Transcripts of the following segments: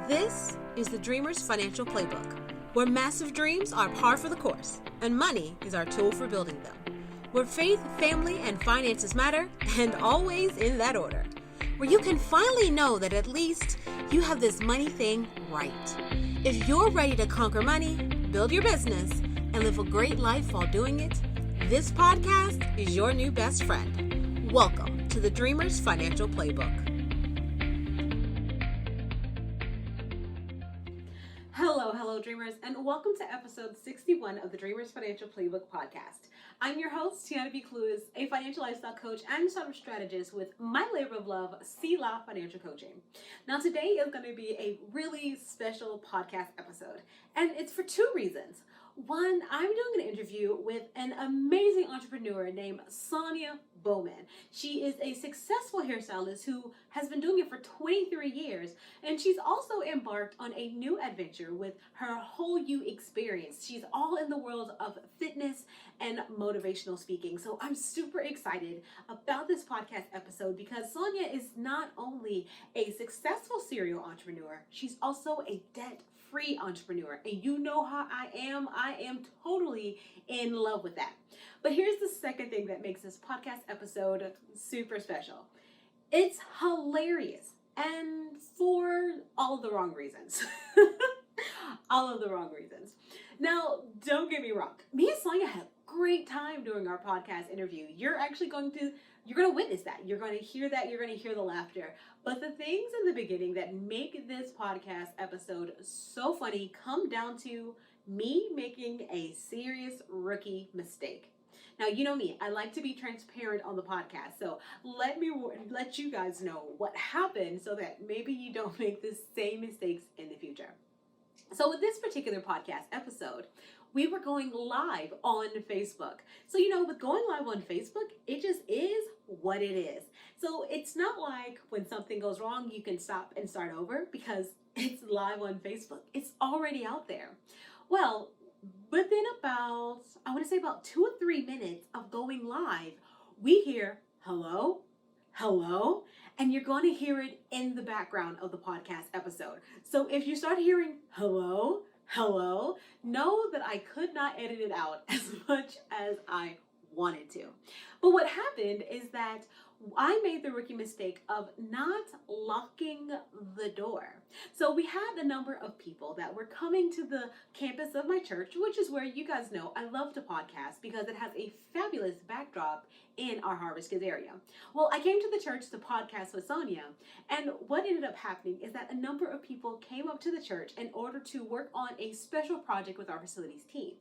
This is the Dreamer's Financial Playbook, where massive dreams are par for the course, and money is our tool for building them. Where faith, family, and finances matter, and always in that order. Where you can finally know that at least you have this money thing right. If you're ready to conquer money, build your business, and live a great life while doing it, this podcast is your new best friend. Welcome to the Dreamer's Financial Playbook. Hello, dreamers, and welcome to episode 61 of the Dreamer's Financial Playbook podcast. I'm your host, Tiana Clewis, a financial lifestyle coach and startup strategist with my labor of love, CLA Financial Coaching. Now, today is going to be a really special podcast episode, and it's for two reasons. One, I'm doing an interview with an amazing entrepreneur named Sonja Bowman. She is a successful hairstylist who has been doing it for 23 years, and she's also embarked on a new adventure with her Whole You experience. She's all in the world of fitness and motivational speaking. So I'm super excited about this podcast episode because Sonja is not only a successful serial entrepreneur, she's also a debt-free entrepreneur. And you know how I am totally in love with that. But here's the second thing that makes this podcast episode super special. It's hilarious, and for all of the wrong reasons. All of the wrong reasons. Now, don't get me wrong. Me and Sonja had a great time doing our podcast interview. You're going to witness that. You're going to hear that. You're going to hear the laughter. But the things in the beginning that make this podcast episode so funny come down to me making a serious rookie mistake. Now, you know me, I like to be transparent on the podcast. So let you guys know what happened so that maybe you don't make the same mistakes in the future. So with this particular podcast episode, we were going live on Facebook. So, with going live on Facebook, it just is what it is. So it's not like when something goes wrong, you can stop and start over because it's live on Facebook. It's already out there. Well, within about 2 or 3 minutes of going live, we hear, hello, hello, and you're going to hear it in the background of the podcast episode. So if you start hearing hello, hello, know that I could not edit it out as much as I wanted to. But what happened is that I made the rookie mistake of not locking the door. So we had a number of people that were coming to the campus of my church, which is where you guys know I love to podcast because it has a fabulous backdrop in our Harvest Kids area. Well, I came to the church to podcast with Sonja, and what ended up happening is that a number of people came up to the church in order to work on a special project with our facilities team.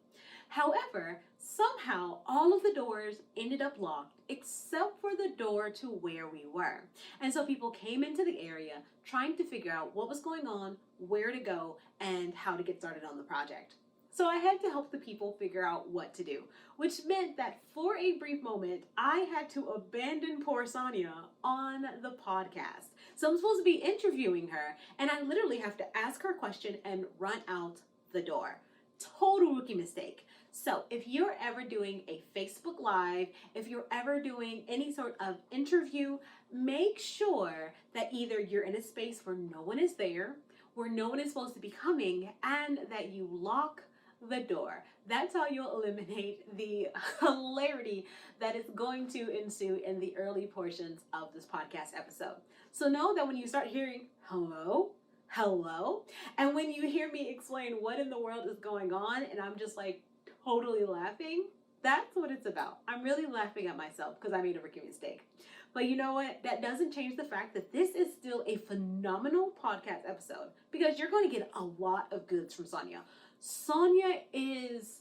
However, somehow all of the doors ended up locked except for the door to where we were. And so people came into the area trying to figure out what was going on, where to go, and how to get started on the project. So I had to help the people figure out what to do, which meant that for a brief moment, I had to abandon poor Sonja on the podcast. So I'm supposed to be interviewing her, and I literally have to ask her a question and run out the door. Total rookie mistake. So if you're ever doing a Facebook Live, if you're ever doing any sort of interview, make sure that either you're in a space where no one is there, where no one is supposed to be coming, and that you lock the door. That's how you'll eliminate the hilarity that is going to ensue in the early portions of this podcast episode. So know that when you start hearing hello, and when you hear me explain what in the world is going on and I'm just like totally laughing, that's what it's about. I'm really laughing at myself because I made a rookie mistake. But you know what? That doesn't change the fact that this is still a phenomenal podcast episode because you're going to get a lot of goods from Sonja. Sonja is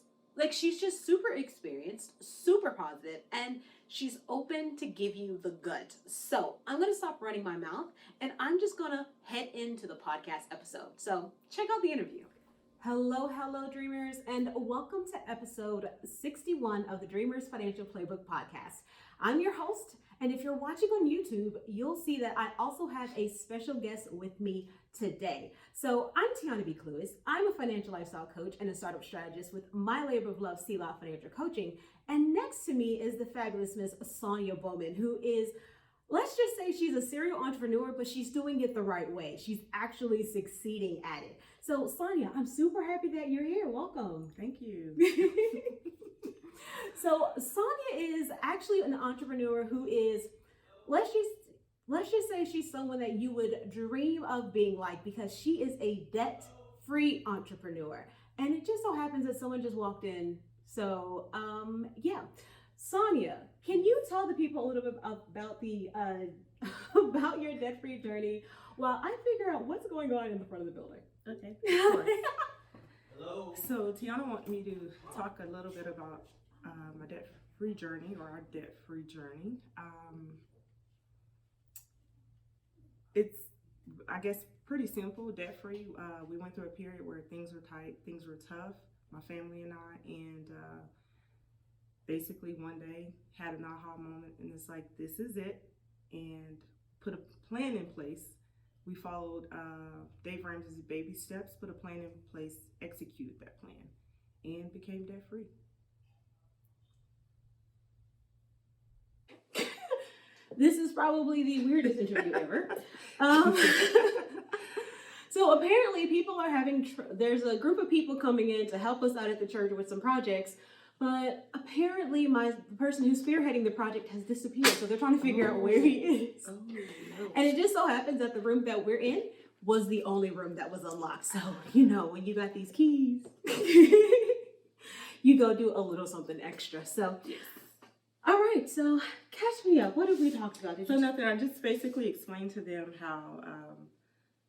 she's just super experienced, super positive, and she's open to give you the goods. So I'm going to stop running my mouth and I'm just going to head into the podcast episode. So check out the interview. Hello, dreamers, and welcome to episode 61 of the Dreamer's Financial Playbook podcast. I'm your host, and if you're watching on YouTube, you'll see that I also have a special guest with me today. So I'm Tiana Clewis. I'm a financial lifestyle coach and a startup strategist with my labor of love, CLA Financial Coaching. And next to me is the fabulous Miss Sonja Bowman, who is let's just say she's a serial entrepreneur, but she's doing it the right way. She's actually succeeding at it. So, Sonja, I'm super happy that you're here. Welcome. Thank you. So, Sonja is actually an entrepreneur who is, let's just say she's someone that you would dream of being like, because she is a debt-free entrepreneur. And it just so happens that someone just walked in. So, yeah. Sonja, can you tell the people a little bit about the about your debt-free journey while I figure out what's going on in the front of the building? Okay, of course. Hello. So Tiana wanted me to talk a little bit about my debt-free journey, or our debt-free journey. It's, I guess, pretty simple. Debt-free. We went through a period where things were tight, things were tough. My family and I, and basically one day had an aha moment, and it's like, this is it, and put a plan in place. We followed Dave Ramsey's baby steps, put a plan in place, executed that plan, and became debt free. This is probably the weirdest interview ever. So apparently people are having, there's a group of people coming in to help us out at the church with some projects. But apparently the person who's spearheading the project has disappeared. So they're trying to figure out where he is. No. And it just so happens that the room that we're in was the only room that was unlocked. So, you know, when you got these keys, you go do a little something extra. So, all right. So catch me up. What have we talked about? So nothing. I just basically explained to them how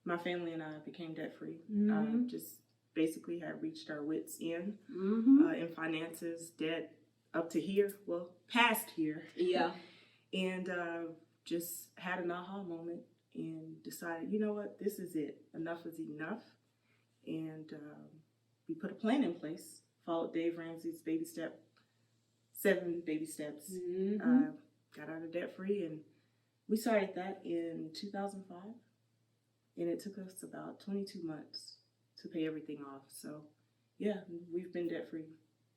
my family and I became debt free. Just basically had reached our wits' end in finances, debt up to here, well, past here. Yeah. And just had an aha moment and decided, you know what, this is it. Enough is enough. And we put a plan in place, followed Dave Ramsey's 7 baby steps, got out of debt free, and we started that in 2005. And it took us about 22 months to pay everything off. So yeah, we've been debt free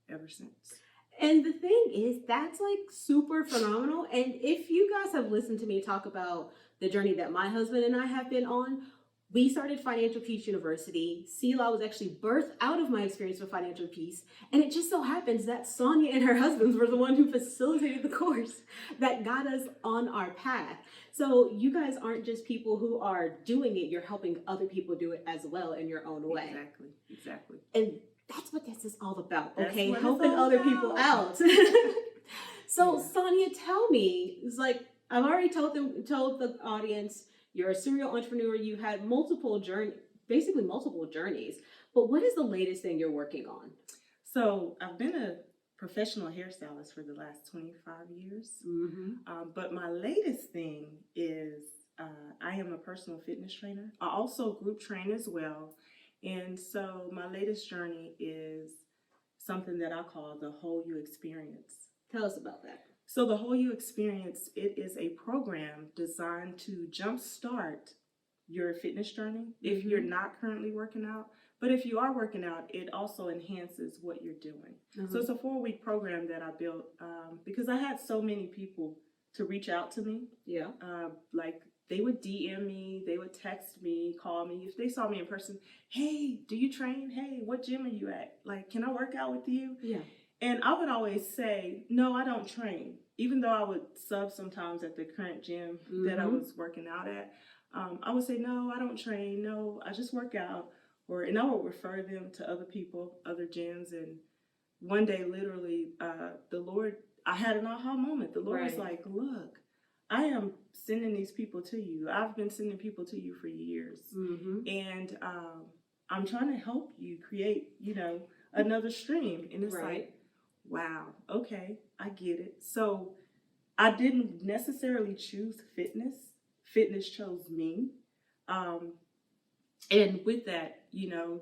ever since. And the thing is, that's like super phenomenal. And if you guys have listened to me talk about the journey that my husband and I have been on, we started Financial Peace University. CELA was actually birthed out of my experience with Financial Peace. And it just so happens that Sonja and her husbands were the one who facilitated the course that got us on our path. So you guys aren't just people who are doing it, you're helping other people do it as well in your own way. Exactly. And that's what this is all about, That's okay? what Helping it's all other about. people out. So Sonja, tell me, it's like, I've already told the audience, you're a serial entrepreneur, you had multiple journeys, but what is the latest thing you're working on? So I've been a professional hairstylist for the last 25 years. But my latest thing is I am a personal fitness trainer. I also group train as well. And so my latest journey is something that I call the Whole You Experience. Tell us about that. So the Whole You Experience, it is a program designed to jumpstart your fitness journey if you're not currently working out. But if you are working out, it also enhances what you're doing. So it's a 4-week program that I built because I had so many people to reach out to me. Yeah. Like they would DM me, they would text me, call me. If they saw me in person, hey, do you train? Hey, what gym are you at? Like, can I work out with you? Yeah. And I would always say, no, I don't train. Even though I would sub sometimes at the current gym that I was working out at, I would say, no, I don't train. No, I just work out. And I would refer them to other people, other gyms. And one day, literally, the Lord, I had an aha moment. The Lord was like, look, I am sending these people to you. I've been sending people to you for years. And I'm trying to help you create, another stream. And it's like, wow, okay, I get it. So I didn't necessarily choose fitness. Fitness chose me. And with that,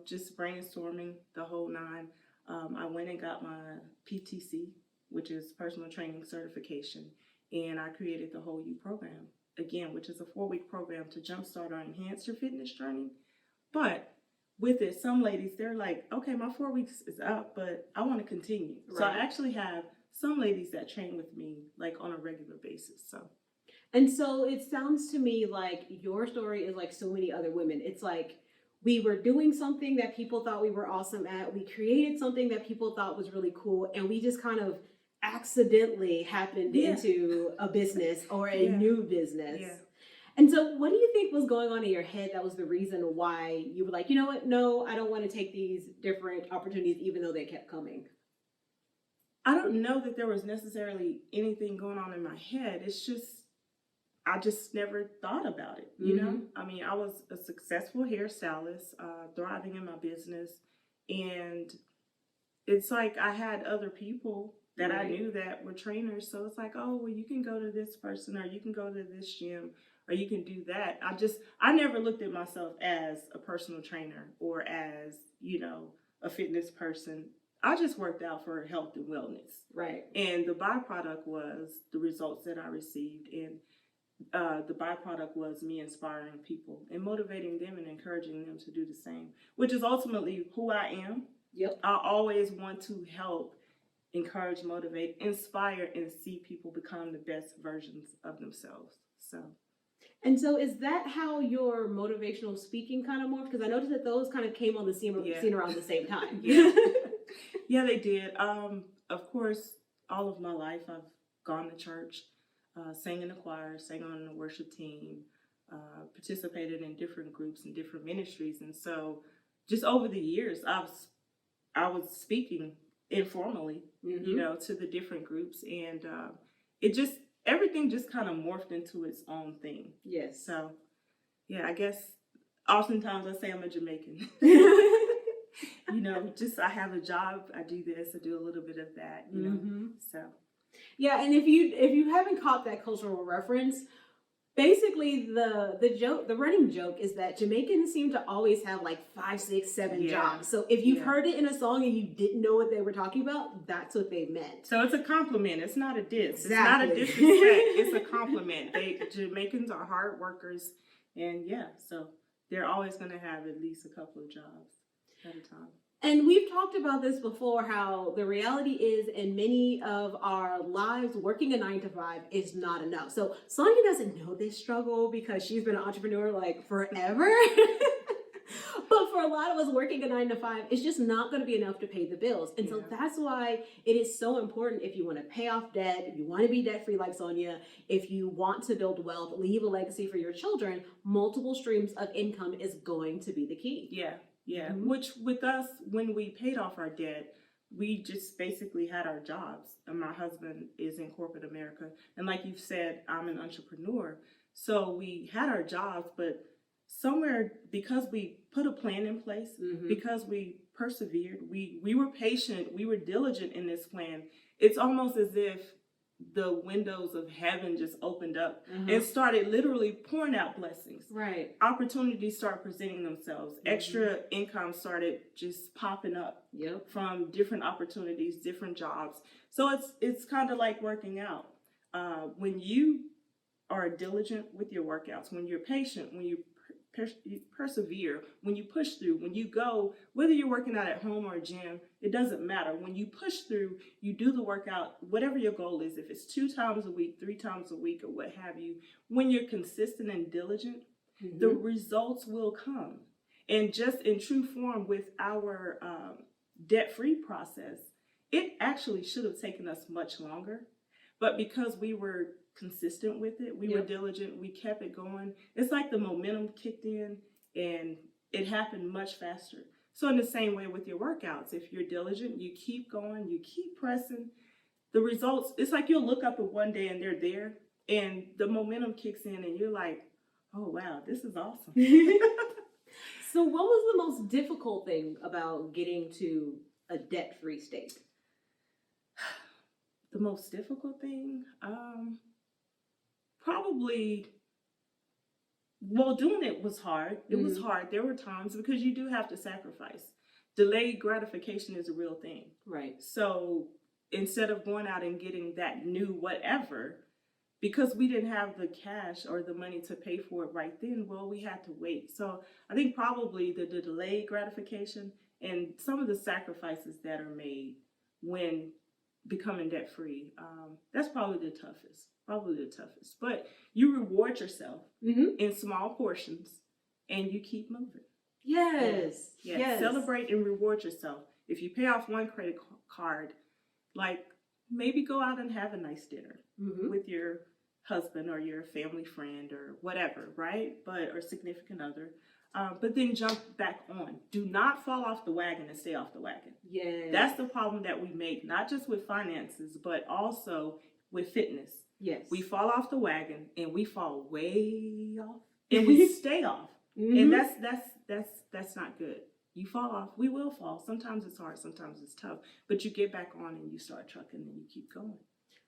just brainstorming the whole 9, I went and got my PTC, which is personal training certification. And I created the Whole You program, again, which is a 4-week program to jumpstart or enhance your fitness journey. But with it, some ladies, they're like, okay, my 4 weeks is up, but I want to continue. So I actually have some ladies that train with me like on a regular basis. So And so it sounds to me like your story is like so many other women. It's like we were doing something that people thought we were awesome at. We created something that people thought was really cool, and we just kind of accidentally happened Yeah. into a business or a Yeah. new business. Yeah. And so, what do you think was going on in your head that was the reason why you were like, you know what? No, I don't want to take these different opportunities, even though they kept coming. I don't know that there was necessarily anything going on in my head. It's just, I just never thought about it, you know? I mean, I was a successful hairstylist, thriving in my business. And it's like I had other people that I knew that were trainers. So it's like, oh, well, you can go to this person, or you can go to this gym, or you can do that. I never looked at myself as a personal trainer or as, you know, a fitness person. I just worked out for health and wellness. Right. And the byproduct was the results that I received. And the byproduct was me inspiring people and motivating them and encouraging them to do the same, which is ultimately who I am. Yep. I always want to help, encourage, motivate, inspire, and see people become the best versions of themselves. And so is that how your motivational speaking kind of morphed? Because I noticed that those kind of came on the scene around the same time. Yeah. Yeah, they did. Of course, all of my life I've gone to church, sang in the choir, sang on the worship team, participated in different groups and different ministries. And so just over the years, I was speaking informally, you know, to the different groups, and everything just kind of morphed into its own thing. Yes. So, yeah, I guess oftentimes I say I'm a Jamaican. You know, just I have a job, I do this, I do a little bit of that, you know. So, yeah, and if you haven't caught that cultural reference, basically the running joke is that Jamaicans seem to always have like 5, 6, 7 jobs. So if you've heard it in a song and you didn't know what they were talking about, that's what they meant. So it's a compliment. It's not a diss. Exactly. It's not a disrespect. It's a compliment. Jamaicans are hard workers, and so they're always going to have at least a couple of jobs at a time. And we've talked about this before, how the reality is in many of our lives, working a 9 to 5 is not enough. So Sonja doesn't know this struggle because she's been an entrepreneur like forever. But for a lot of us, working a 9 to 5 is just not going to be enough to pay the bills. And so that's why it is so important, if you want to pay off debt, if you want to be debt free like Sonja, if you want to build wealth, leave a legacy for your children, multiple streams of income is going to be the key. Yeah, which with us, when we paid off our debt, we just basically had our jobs. And my husband is in corporate America. And like you've said, I'm an entrepreneur. So we had our jobs, but somewhere, because we put a plan in place, because we persevered, we were patient, we were diligent in this plan, it's almost as if the windows of heaven just opened up and started literally pouring out blessings. Right. Opportunities started presenting themselves. Extra income started just popping up from different opportunities, different jobs. So it's kind of like working out. When you are diligent with your workouts, when you're patient, when you persevere, when you push through, when you go, whether you're working out at home or a gym, it doesn't matter. When you push through, you do the workout, whatever your goal is, if it's 2 times a week, 3 times a week, or what have you, when you're consistent and diligent, the results will come. And just in true form with our debt-free process, it actually should have taken us much longer. But because we were consistent with it, we were diligent, we kept it going. It's like the momentum kicked in and it happened much faster. So in the same way with your workouts, if you're diligent, you keep going, you keep pressing, the results, it's like you'll look up at one day and they're there and the momentum kicks in and you're like, oh wow, this is awesome. So what was the most difficult thing about getting to a debt-free state? The most difficult thing? Probably, well, doing it was hard. It was hard. There were times, because you do have to sacrifice. Delayed gratification is a real thing. Right. So instead of going out and getting that new whatever, because we didn't have the cash or the money to pay for it right then, well, we had to wait. So I think probably the delayed gratification and some of the sacrifices that are made when becoming debt free. That's probably the toughest. But you reward yourself in small portions, and you keep moving. Yes. Celebrate and reward yourself. If you pay off one credit card, like maybe go out and have a nice dinner with your husband or your family friend or whatever, right? Or significant other. But then jump back on. Do not fall off the wagon and stay off the wagon. Yes. That's the problem that we make, not just with finances, but also with fitness. Yes. We fall off the wagon and we fall way off and we stay off. And that's not good. You fall off, we will fall. Sometimes it's hard, sometimes it's tough, but you get back on and you start trucking and you keep going.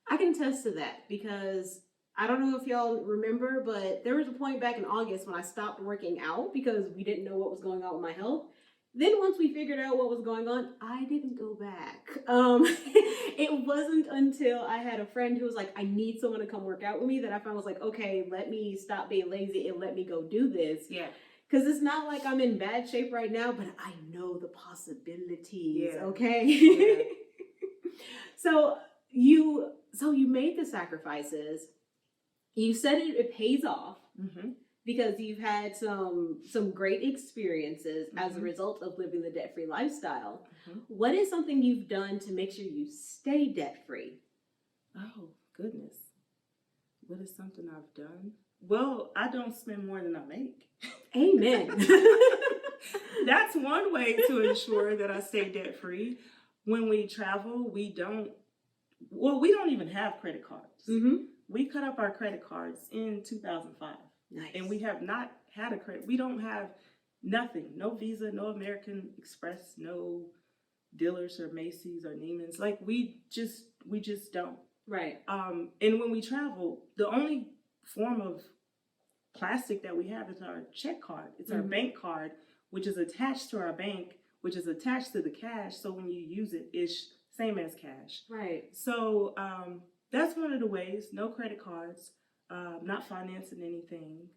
I can attest to that because I don't know if y'all remember, but there was a point back in August when I stopped working out because we didn't know what was going on with my health. Then once we figured out what was going on, I didn't go back. It wasn't until I had a friend who was like, I need someone to come work out with me, that I found was like, okay, let me stop being lazy and let me go do this. Yeah. Because it's not like I'm in bad shape right now, but I know the possibilities, okay? Yeah. So you made the sacrifices. You said it pays off because you've had some great experiences as a result of living the debt-free lifestyle. What is something you've done to make sure you stay debt-free? Oh, goodness. What is something I've done? Well, I don't spend more than I make. Amen. That's one way to ensure that I stay debt-free. When we travel, we don't even have credit cards. We cut up our credit cards in 2005. Nice. And we have not had a credit. We don't have nothing. No Visa, no American Express, no Dillard's or Macy's or Neiman's. Like we just don't. Right. And when we travel, the only form of plastic that we have is our check card. It's our bank card, which is attached to our bank, which is attached to the cash. So when you use it, it's same as cash. Right. So that's one of the ways. No credit cards, not financing anything.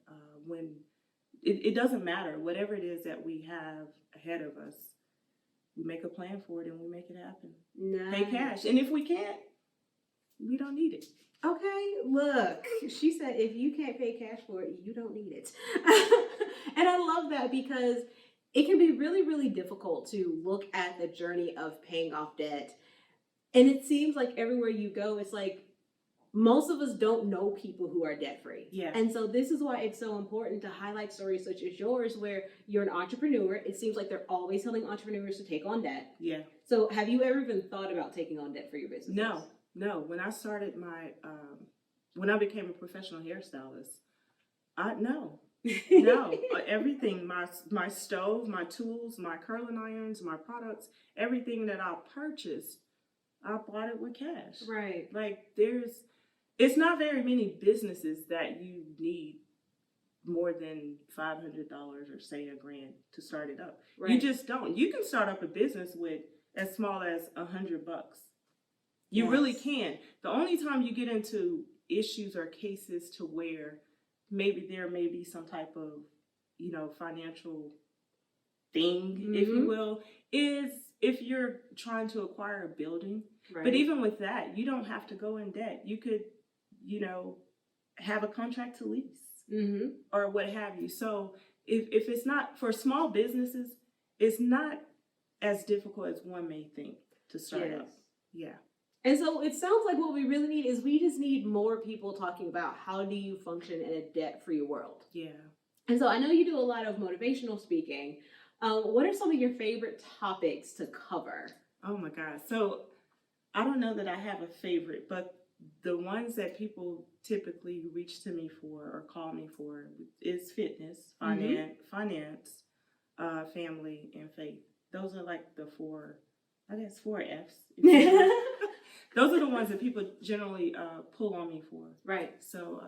When it doesn't matter, whatever it is that we have ahead of us, we make a plan for it and we make it happen. Nice. Pay cash. And if we can't, we don't need it. Okay, look, she said if you can't pay cash for it, you don't need it. And I love that because it can be really, really difficult to look at the journey of paying off debt. And it seems like everywhere you go, it's like most of us don't know people who are debt-free. Yeah. And so this is why it's so important to highlight stories such as yours where you're an entrepreneur. It seems like they're always telling entrepreneurs to take on debt. Yeah. So have you ever even thought about taking on debt for your business? No. When I started when I became a professional hairstylist, no. Everything, my stove, my tools, my curling irons, my products, everything that I purchased, I bought it with cash. Right. Like it's not very many businesses that you need more than $500 or say $1,000 to start it up. Right. You just don't. You can start up a business with as small as $100. You really can. The only time you get into issues or cases to where maybe there may be some type of, financial thing, if you will, is if you're trying to acquire a building. Right. But even with that, you don't have to go in debt. You could, have a contract to lease or what have you. So if it's not, for small businesses, it's not as difficult as one may think to start up. Yeah. And so it sounds like what we really need is we just need more people talking about how do you function in a debt-free world. Yeah. And so I know you do a lot of motivational speaking. What are some of your favorite topics to cover? Oh my God. So I don't know that I have a favorite, but the ones that people typically reach to me for or call me for is fitness, finance, family, and faith. Those are like the four F's. Those are the ones that people generally pull on me for. Right. So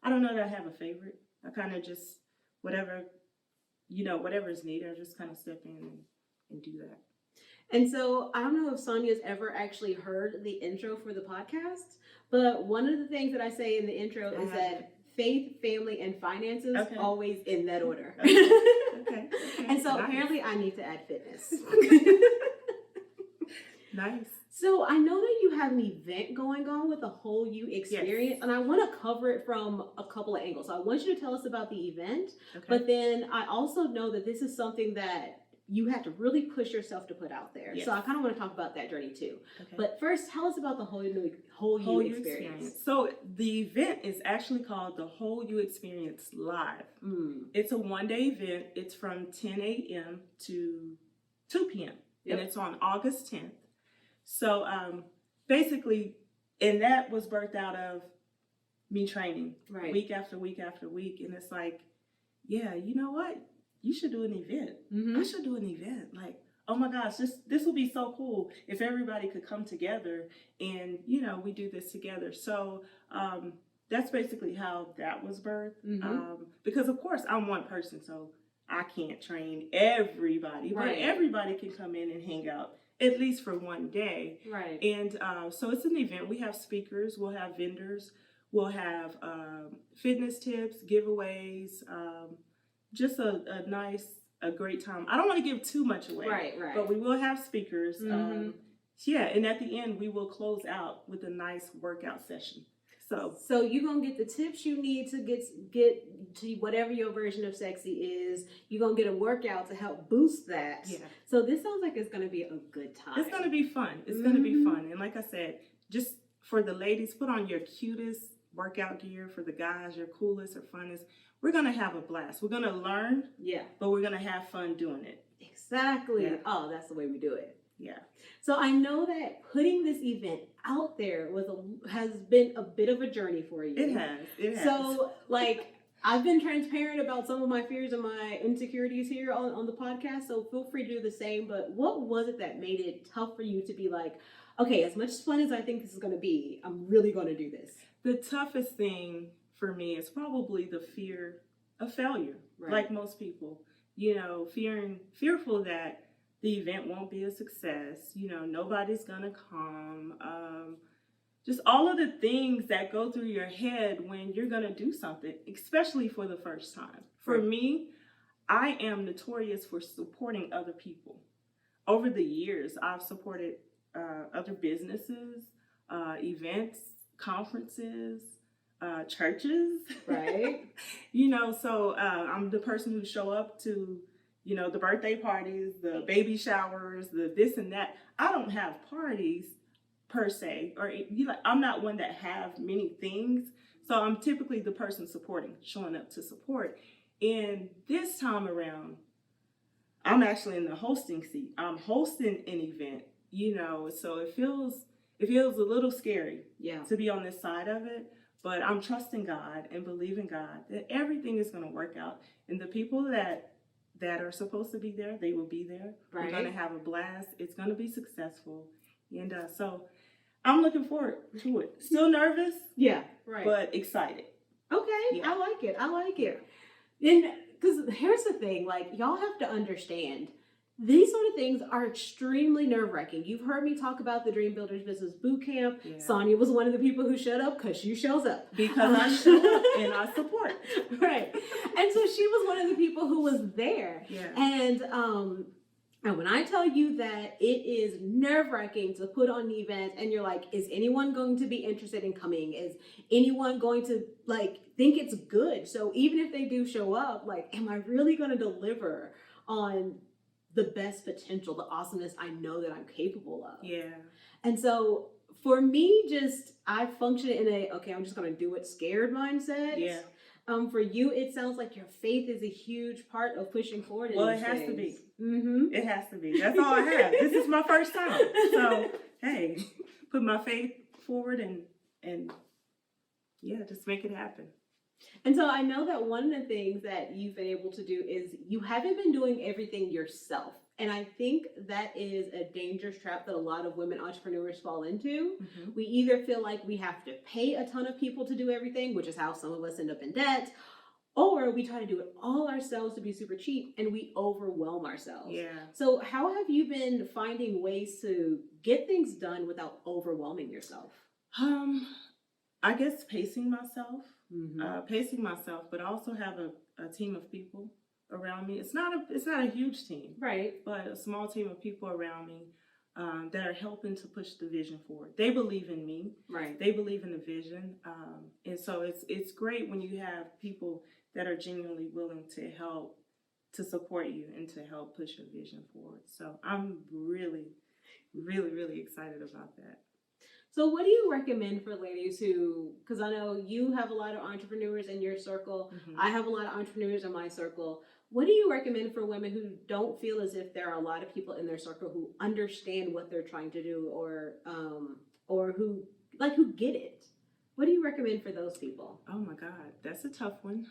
I don't know that I have a favorite. I kind of just, whatever is needed, I just kind of step in and do that. And so I don't know if Sonja's ever actually heard the intro for the podcast, but one of the things that I say in the intro is that faith, family, and finances always in that order. Okay. And so apparently I need to add fitness. Nice. So I know that you have an event going on with the Whole You experience, and I want to cover it from a couple of angles. So I want you to tell us about the event, but then I also know that this is something that you had to really push yourself to put out there. So I kind of want to talk about that journey too. But first, tell us about the Whole You experience. So the event is actually called the Whole You Experience Live. It's a one-day event. It's from 10 a.m. to 2 p.m. And it's on August 10th. So basically, and that was birthed out of me training week after week after week. And it's like, yeah, you know what? You should do an event. I should do an event. Like, oh my gosh, this would be so cool if everybody could come together and, you know, we do this together. So that's basically how that was birthed. Because, of course, I'm one person, so I can't train everybody. But everybody can come in and hang out, at least for one day. And so it's an event. We have speakers. We'll have vendors. We'll have fitness tips, giveaways, just a great time. I don't want to give too much away, but we will have speakers. And at the end, we will close out with a nice workout session. So you're going to get the tips you need to get to whatever your version of sexy is. You're going to get a workout to help boost that. So this sounds like it's going to be a good time. It's going to be fun. It's going to be fun. And like I said, just for the ladies, put on your cutest workout gear. For the guys, your coolest or funnest. We're going to have a blast. We're going to learn, but we're going to have fun doing it. Exactly. Yeah. Oh, that's the way we do it. Yeah. So I know that putting this event out there has been a bit of a journey for you. It has. So, like, I've been transparent about some of my fears and my insecurities here on the podcast, so feel free to do the same. But what was it that made it tough for you to be like, okay, as much fun as I think this is going to be, I'm really going to do this? The toughest thing for me is probably the fear of failure, like most people. You know, fearful that the event won't be a success. You know, nobody's gonna come. Just all of the things that go through your head when you're gonna do something, especially for the first time. For me, I am notorious for supporting other people. Over the years, I've supported other businesses, events, conferences, churches. You know, so I'm the person who show up to, you know, the birthday parties, the baby showers, the this and that. I don't have parties per se, or I'm not one that have many things. So I'm typically the person showing up to support. And this time around, I'm actually in the hosting seat. I'm hosting an event, you know, so it feels a little scary to be on this side of it. But I'm trusting God and believing God that everything is going to work out. And the people that are supposed to be there, they will be there. We're going to have a blast. It's going to be successful. And so I'm looking forward to it. Still nervous. But excited. Okay. I like it. And because here's the thing, like, y'all have to understand, these sort of things are extremely nerve-wracking. You've heard me talk about the Dream Builders Business Bootcamp. Sonja was one of the people who showed up because she shows up. Because I show up and I support. And so she was one of the people who was there. And when I tell you that it is nerve-wracking to put on the event and you're like, is anyone going to be interested in coming? Is anyone going to, like, think it's good? So even if they do show up, like, am I really going to deliver on the best potential, the awesomeness I know that I'm capable of? And so for me, I function in I'm just going to do it scared mindset. For you, it sounds like your faith is a huge part of pushing forward. Well, it has to be. It has to be. That's all I have. This is my first time. So, hey, put my faith forward and just make it happen. And so I know that one of the things that you've been able to do is you haven't been doing everything yourself. And I think that is a dangerous trap that a lot of women entrepreneurs fall into. We either feel like we have to pay a ton of people to do everything, which is how some of us end up in debt, or we try to do it all ourselves to be super cheap and we overwhelm ourselves. So how have you been finding ways to get things done without overwhelming yourself? I guess pacing myself, but I also have a team of people around me. It's not a huge team, right? But a small team of people around me. that are helping to push the vision forward. They believe in me. Right. They believe in the vision. And so it's great when you have people that are genuinely willing to help, to support you and to help push your vision forward. So I'm really, really, really excited about that. So what do you recommend for ladies who, because I know you have a lot of entrepreneurs in your circle, I have a lot of entrepreneurs in my circle. What do you recommend for women who don't feel as if there are a lot of people in their circle who understand what they're trying to do, or who get it? What do you recommend for those people? Oh my God, that's a tough one.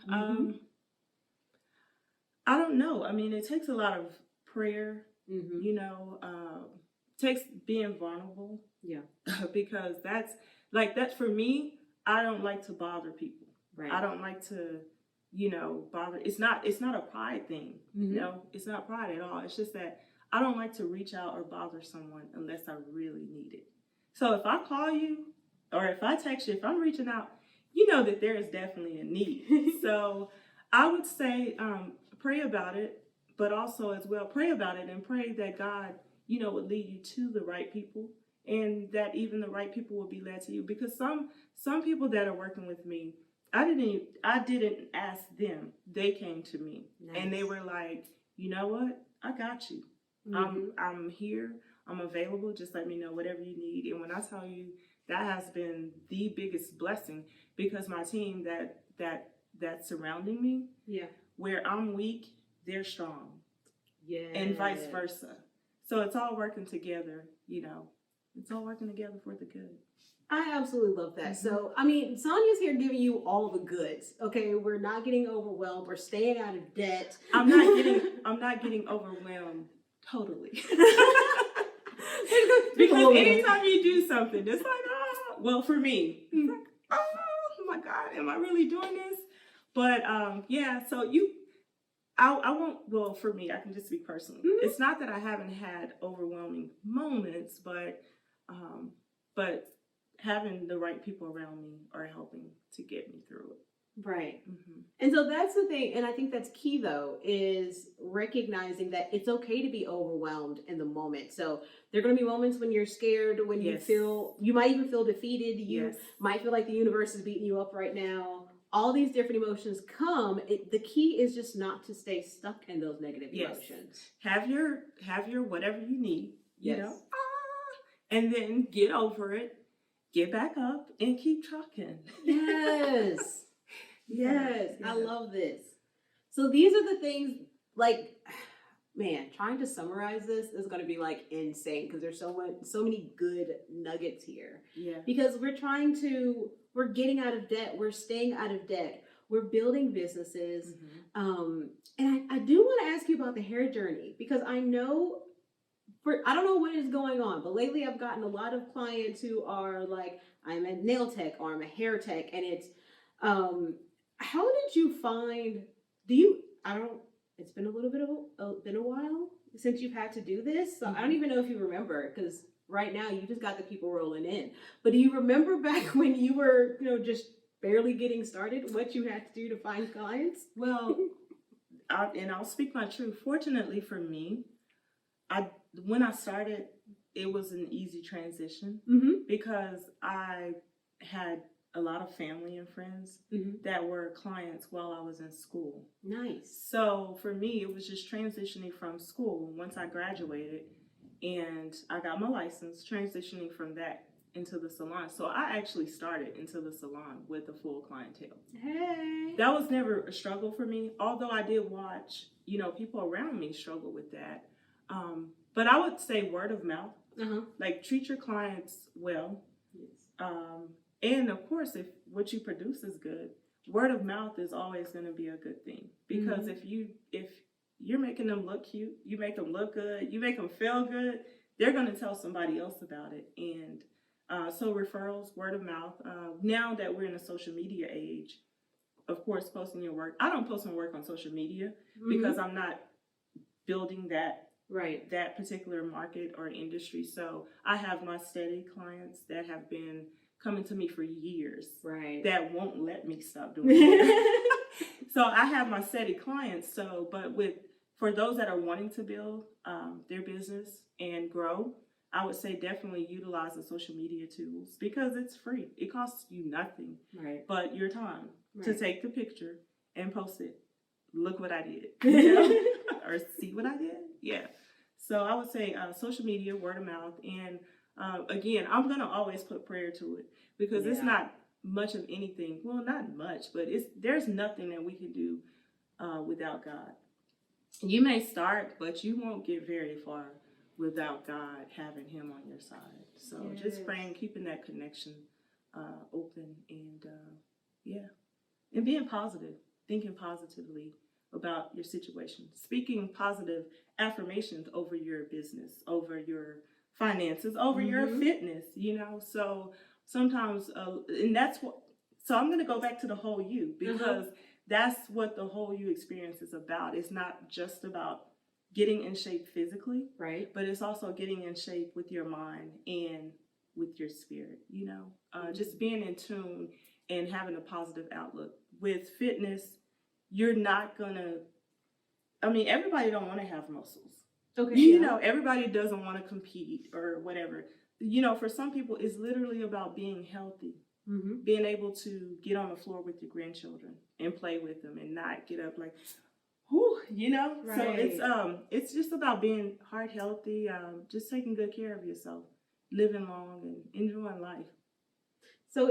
I don't know. I mean, it takes a lot of prayer, takes being vulnerable. Yeah. Because that's for me, I don't like to bother people. Right. I don't like to, bother. It's not a pride thing. No, it's not pride at all. It's just that I don't like to reach out or bother someone unless I really need it. So if I call you or if I text you, if I'm reaching out, you know that there is definitely a need. So I would say pray about it, but also as well pray about it and pray that God, would lead you to the right people, and that even the right people will be led to you. Because some people that are working with me, I didn't ask them. They came to me. Nice. And they were like, you know what? I got you. I'm here. I'm available. Just let me know whatever you need. And when I tell you, that has been the biggest blessing, because my team that's surrounding me, where I'm weak, they're strong. Yeah. And vice versa. So it's all working together, It's all working together for the good. I absolutely love that. So, I mean, Sonja's here giving you all the goods. Okay, we're not getting overwhelmed. We're staying out of debt. I'm not getting overwhelmed totally. Because anytime you do something, it's like, well, for me, it's like, oh my God, am I really doing this? But so I won't, well, for me, I can just speak personally. It's not that I haven't had overwhelming moments, but having the right people around me are helping to get me through it. Right. And so that's the thing. And I think that's key, though, is recognizing that it's okay to be overwhelmed in the moment. So there are going to be moments when you're scared, when you might even feel defeated. You might feel like the universe is beating you up right now. All these different emotions come. The key is just not to stay stuck in those negative emotions. Have your whatever you need, and then get over it, get back up, and keep trucking. Yes. Yes. I love this. So these are the things, trying to summarize this is going to be insane, because there's so many good nuggets here. Yeah. Because we're getting out of debt. We're staying out of debt. We're building businesses. And I do want to ask you about the hair journey, because I know I don't know what is going on, but lately I've gotten a lot of clients who are like, I'm a nail tech or I'm a hair tech. And it's, how did you find, it's been a little bit been a while since you've had to do this. So I don't even know if you remember, because right now you just got the people rolling in. But do you remember back when you were, just barely getting started, what you had to do to find clients? Well, I'll speak my truth. Fortunately for me, when I started, it was an easy transition, because I had a lot of family and friends that were clients while I was in school. Nice. So for me, it was just transitioning from school once I graduated and I got my license, transitioning from that into the salon. So I actually started into the salon with a full clientele. Hey. That was never a struggle for me, although I did watch, people around me struggle with that. But I would say word of mouth, treat your clients well. Yes. And of course, if what you produce is good, word of mouth is always going to be a good thing. Because if you're making them look cute, you make them look good, you make them feel good, they're going to tell somebody else about it. And so referrals, word of mouth. Now that we're in a social media age, of course, posting your work. I don't post my work on social media because I'm not building that particular market or industry. So I have my steady clients that have been coming to me for years, that won't let me stop doing it. So I have my steady clients. So, but for those that are wanting to build their business and grow, I would say definitely utilize the social media tools because it's free. It costs you nothing, right, but your time to take the picture and post it. Look what I did, or see what I did. Yeah. So I would say social media, word of mouth, and again, I'm gonna always put prayer to it because it's not much of anything. Well, not much, but there's nothing that we can do without God. You may start, but you won't get very far without God having Him on your side. So just praying, keeping that connection open, and and being positive, thinking positively about your situation, speaking positive affirmations over your business, over your finances, over your fitness. So sometimes, and that's what. So I'm going to go back to the whole you because that's what the whole you experience is about. It's not just about getting in shape physically, right? But it's also getting in shape with your mind and with your spirit, just being in tune and having a positive outlook. With fitness, you're not gonna, everybody don't want to have muscles. Okay. Everybody doesn't want to compete or whatever. For some people, it's literally about being healthy. Being able to get on the floor with your grandchildren and play with them and not get up like, whew, Right. So it's just about being heart healthy, just taking good care of yourself, living long and enjoying life. So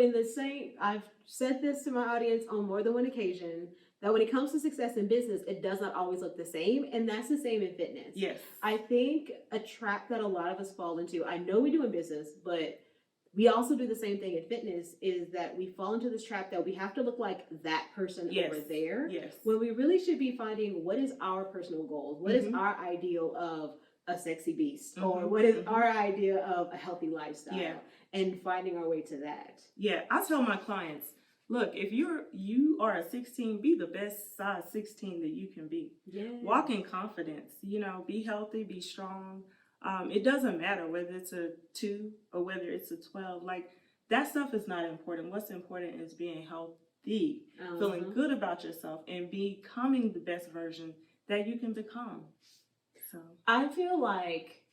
I've said this to my audience on more than one occasion, that when it comes to success in business, it does not always look the same. And that's the same in fitness. Yes. I think a trap that a lot of us fall into, I know we do in business, but we also do the same thing in fitness, is that we fall into this trap that we have to look like that person over there. Yes. When we really should be finding what is our personal goals, what is our ideal of a sexy beast, or what is our idea of a healthy lifestyle, and finding our way to that. Yeah, I tell my clients, look, if you are a 16, be the best size 16 that you can be. Yeah. Walk in confidence, be healthy, be strong. It doesn't matter whether it's a 2 or whether it's a 12. Like, that stuff is not important. What's important is being healthy, feeling good about yourself, and becoming the best version that you can become. So I feel like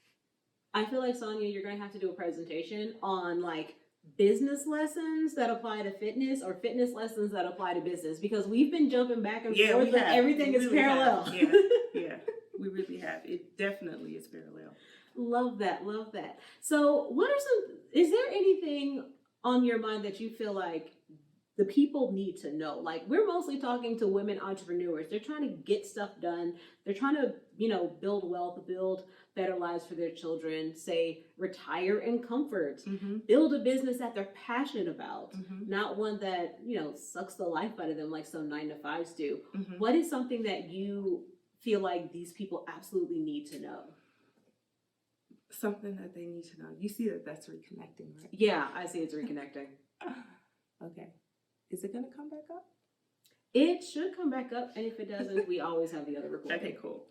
Sonja, you're going to have to do a presentation on like business lessons that apply to fitness, or fitness lessons that apply to business, because we've been jumping back and forth, but everything is parallel. Yeah, we really have. It definitely is parallel. Love that. So is there anything on your mind that you feel like the people need to know? Like, we're mostly talking to women entrepreneurs. They're trying to get stuff done. They're trying to, build wealth, build better lives for their children, say retire in comfort, build a business that they're passionate about, not one that, sucks the life out of them like some 9-to-5s do. What is something that you feel like these people absolutely need to know? Something that they need to know. You see that's reconnecting, right? Yeah, I see it's reconnecting. Okay. Is it going to come back up? It should come back up, and if it doesn't, we always have the other recording. Okay, cool.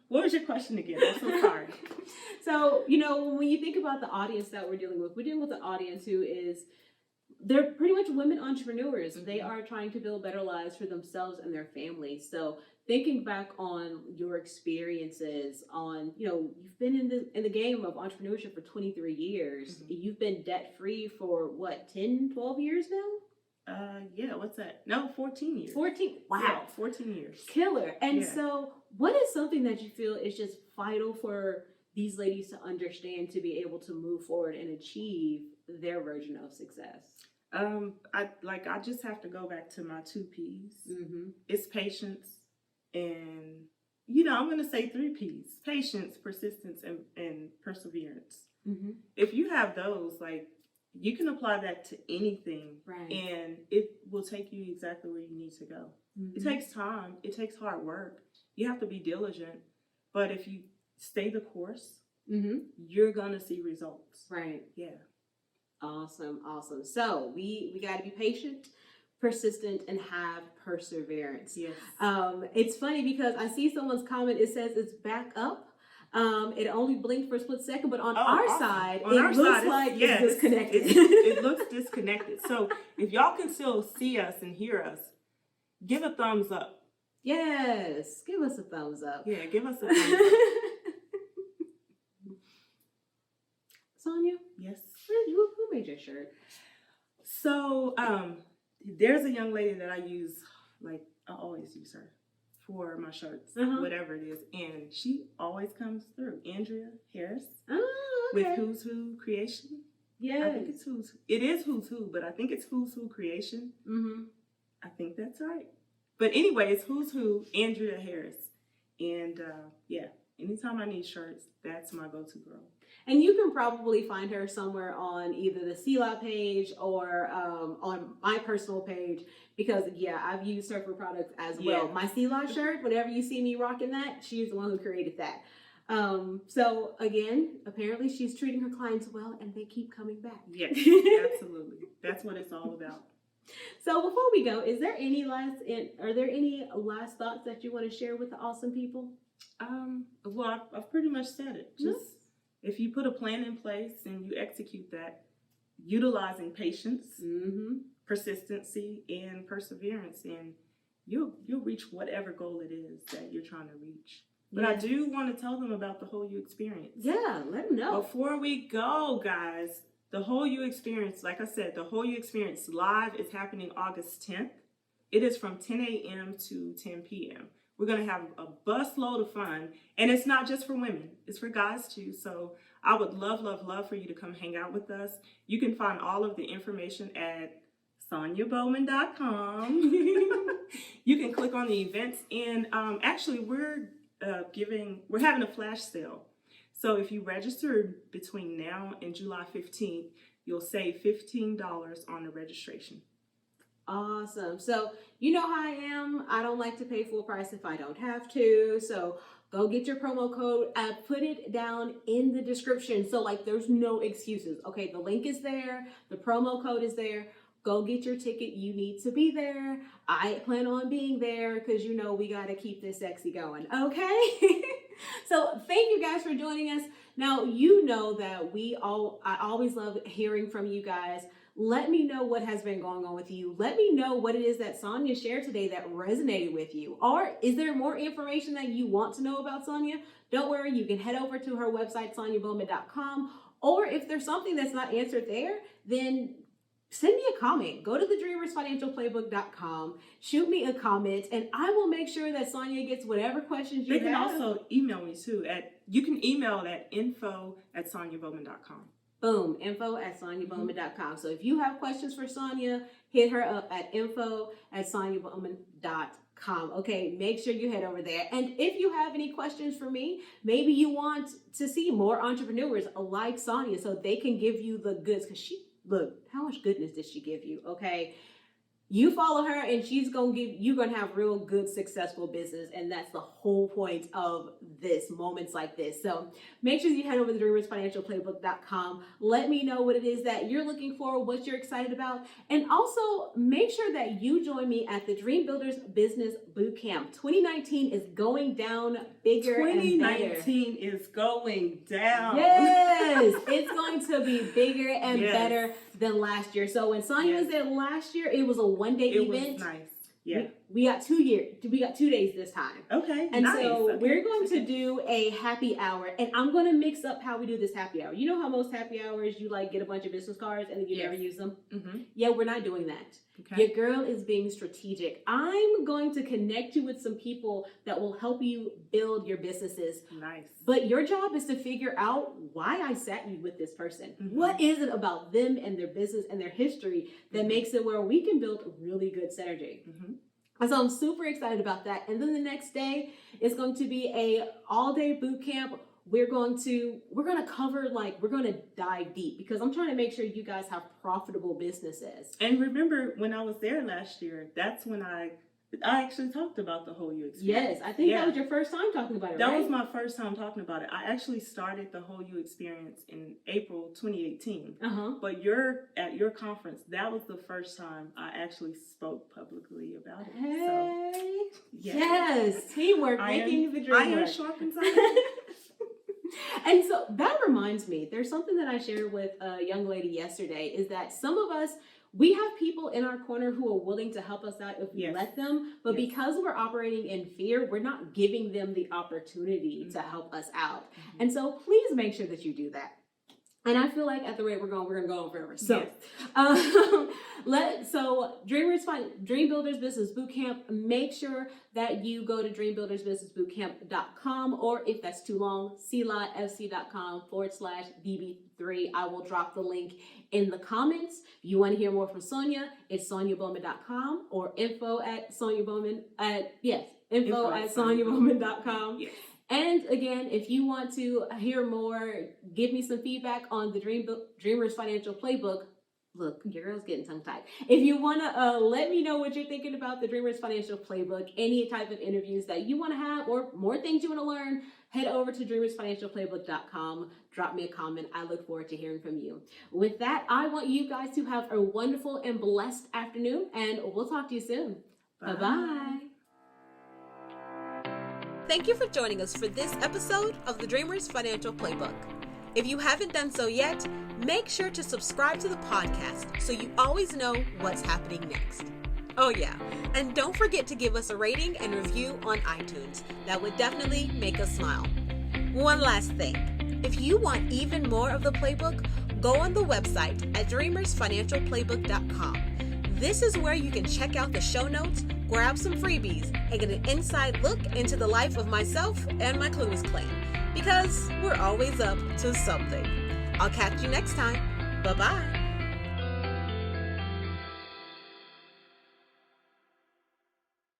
What was your question again? I'm so sorry. So, when you think about the audience that we're dealing with an audience who they're pretty much women entrepreneurs. They are trying to build better lives for themselves and their families. So thinking back on your experiences you've been in the game of entrepreneurship for 23 years. You've been debt free for what, 10, 12 years now? Yeah, what's that? No, 14 years. 14. Wow. Yeah, 14 years. Killer. And so what is something that you feel is just vital for these ladies to understand to be able to move forward and achieve their version of success? I just have to go back to my 2 P's. It's patience, and I'm going to say 3 P's: patience, persistence, and perseverance. If you have those, like, you can apply that to anything, right? And it will take you exactly where you need to go. It takes time. It takes hard work. You have to be diligent. But if you stay the course, you're going to see results. Right. Yeah. Awesome. So we got to be patient, persistent, and have perseverance. Yes. It's funny because I see someone's comment. It says it's back up. It only blinked for a split second, but on our side, it looks like it's disconnected. It looks disconnected. So if y'all can still see us and hear us, give a thumbs up. Yes, give us a thumbs up. Yeah, give us a thumbs up. Sonja? Yes. Who made your shirt? So, there's a young lady that I use, like, I always use her for my shirts, whatever it is. And she always comes through. Andrea Harris. Oh, okay. With Who's Who Creation. Yes. I think it's It is Who's Who, but I think it's Who's Who Creation. Mm-hmm. I think that's right. But anyway, it's Who's Who, Andrea Harris. And yeah, anytime I need shirts, that's my go-to girl. And you can probably find her somewhere on either the CLA page or on my personal page, because yeah, I've used her for products as well. My CLA shirt, whenever you see me rocking that, she's the one who created that. So again, apparently she's treating her clients well and they keep coming back. Yes, absolutely. That's what it's all about. So before we go, are there any last thoughts that you want to share with the awesome people? Well, I've pretty much said it. Just if you put a plan in place and you execute that, utilizing patience, persistency, and perseverance, and you'll reach whatever goal it is that you're trying to reach. But I do want to tell them about the Whole You experience. Yeah, let them know. Before we go, guys, the Whole You experience, like I said, the Whole You experience live is happening August 10th. It is from 10 a.m. to 10 p.m. We're going to have a busload of fun. And it's not just for women. It's for guys too. So I would love, love, love for you to come hang out with us. You can find all of the information at sonjabowman.com. You can click on the events. And actually, we're having a flash sale. So if you register between now and July 15th, you'll save $15 on the registration. Awesome. So you know how I am. I don't like to pay full price if I don't have to. So go get your promo code. Put it down in the description. So like there's no excuses. Okay, the link is there. The promo code is there. Go get your ticket. You need to be there. I plan on being there because you know we got to keep this sexy going. Okay? So thank you guys for joining us. Now, you know that I always love hearing from you guys. Let me know what has been going on with you. Let me know what it is that Sonja shared today that resonated with you. Or is there more information that you want to know about Sonja? Don't worry, you can head over to her website, sonjabowman.com. Or if there's something that's not answered there, then send me a comment. Go to thedreamersfinancialplaybook.com, shoot me a comment, and I will make sure that Sonja gets whatever questions you have. They can also email me too. You can email at info@sonjabowman.com. Boom, info@sonjabowman.com. So if you have questions for Sonja, hit her up at info@sonjabowman.com. Okay, make sure you head over there. And if you have any questions for me, maybe you want to see more entrepreneurs like Sonja so they can give you the goods, because look, how much goodness did she give you? Okay. You follow her and you're going to have real good, successful business. And that's the whole point of this, moments like this. So make sure you head over to dreamersfinancialplaybook.com. Let me know what it is that you're looking for, what you're excited about. And also make sure that you join me at the Dream Builders Business Bootcamp. 2019 is going down bigger and better. 2019 is going down. Yes, it's going to be bigger and better than last year. So when Sonja was there last year, it was a one-day event. It was nice. Yeah. We got 2 days this time. Okay. And so we're going to do a happy hour, and I'm going to mix up how we do this happy hour. You know how most happy hours you like get a bunch of business cards and then you never use them? Mm-hmm. Yeah, we're not doing that. Okay. Your girl is being strategic. I'm going to connect you with some people that will help you build your businesses. Nice. But your job is to figure out why I sat you with this person. Mm-hmm. What is it about them and their business and their history that makes it where we can build really good synergy? Mm-hmm. And so I'm super excited about that. And then the next day is going to be a all-day boot camp. We're going to dive deep because I'm trying to make sure you guys have profitable businesses. And remember when I was there last year, that's when I actually talked about the Whole You experience. Yes, I think that was your first time talking about it, That was my first time talking about it. I actually started the Whole You experience in April 2018. But at your conference, that was the first time I actually spoke publicly about it. Hey. So, yes. Teamwork, making the dream work. Iron sharpens iron. And so that reminds me, there's something that I shared with a young lady yesterday, is that some of us, we have people in our corner who are willing to help us out if we let them, but because we're operating in fear, we're not giving them the opportunity to help us out. And so please make sure that you do that. And I feel like at the rate we're going to go on forever. So, Yes. so Dream Builders Business Bootcamp, make sure that you go to dreambuildersbusinessbootcamp.com, or if that's too long, clotfc.com/BB3. I will drop the link in the comments. If you want to hear more from Sonja, it's sonjabowman.com or info@sonjabowman.com. Yes. And again, if you want to hear more, give me some feedback on the Dreamers Financial Playbook. Look, your girl's getting tongue-tied. If you want to let me know what you're thinking about the Dreamers Financial Playbook, any type of interviews that you want to have, or more things you want to learn, head over to dreamersfinancialplaybook.com. Drop me a comment. I look forward to hearing from you. With that, I want you guys to have a wonderful and blessed afternoon, and we'll talk to you soon. Bye. Bye-bye. Thank you for joining us for this episode of the Dreamers Financial Playbook. If you haven't done so yet, make sure to subscribe to the podcast so you always know what's happening next. Oh yeah, and don't forget to give us a rating and review on iTunes. That would definitely make us smile. One last thing, if you want even more of the playbook, go on the website at dreamersfinancialplaybook.com. This is where you can check out the show notes, grab some freebies, and get an inside look into the life of myself and my Clewis clan, because we're always up to something. I'll catch you next time. Bye-bye.